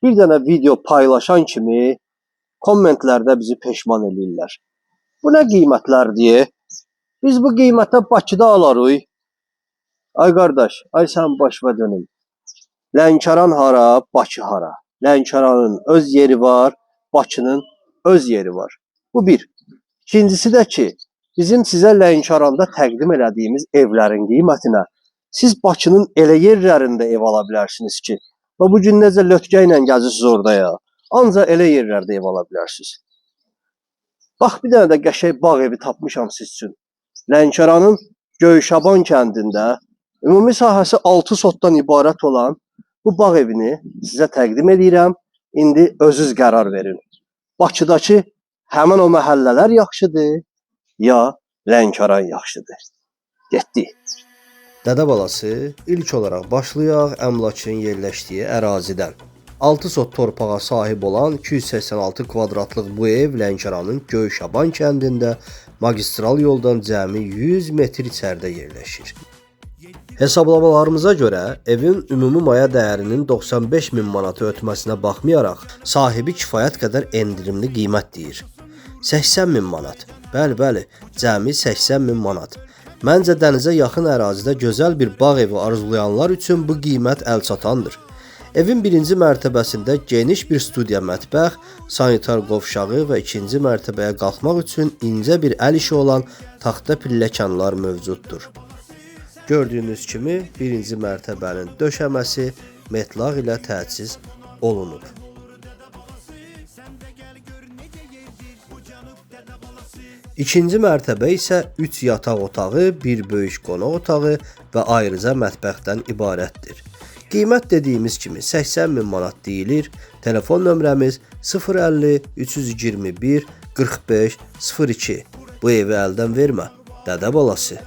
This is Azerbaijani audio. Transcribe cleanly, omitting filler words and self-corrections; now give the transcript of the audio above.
bir dənə video paylaşan kimi kommentlərdə bizi peşman eləyirlər. Bu nə qiymətlər deyə? Biz bu qiymətə Bakıda alarıq. Ay qardaş, ay sən başıma dönüm. Lənkəran hara, Bakı hara? Lənkəranın öz yeri var, Bakının öz yeri var. Bu bir. İkincisi də ki, bizim sizə Lənkəranda təqdim elədiyimiz evlərin qiymətinə siz Bakının elə yerlərində ev ala bilərsiniz ki, və bu gün necə lötkə ilə gəzirsiniz orada ya, ancaq elə yerlərdə ev ala bilərsiniz. Bax, bir dənə də qəşəng bağ evi tapmışam siz üçün. Lənkəranın Göyşaban kəndində ümumi sahəsi 6 sotdan ibarət olan bu bağ evini sizə təqdim edirəm. İndi özünüz qərar verin. Bakıdakı həmin o məhəllələr yaxşıdır, ya Lənkəran yaxşıdır. Getdik. Dədə balası, ilk olaraq başlayaq əmlakın yerləşdiyi ərazidən. 6 sot torpağa sahib olan 286 kvadratlıq bu ev Lənkəranın Göyşaban kəndində magistral yoldan cəmi 100 metr içəridə yerləşir. Hesablamalarımıza görə evin ümumi maya dəyərinin 95 min manatı ötməsinə baxmayaraq, sahibi kifayət qədər endirimli qiymət deyir. 80 min manat. Bəli, cəmi 80 min manat. Məncə dənizə yaxın ərazidə gözəl bir bağ evi arzulayanlar üçün bu qiymət əlçatandır. Evin birinci mərtəbəsində geniş bir studiya mətbəx, sanitar qovşağı və ikinci mərtəbəyə qalxmaq üçün incə bir əl işi olan taxta pilləkənlər mövcuddur. Gördüyünüz kimi birinci mərtəbənin döşəməsi metlaq ilə təchiz olunub. İkinci mərtəbə isə 3 yataq otağı, bir böyük qonaq otağı və ayrıca mətbəxdən ibarətdir. Qiymət dediyimiz kimi 80 min manat deyilir. Telefon nömrəmiz 050 321 45 02. Bu evi əldən vermə, dədə balası.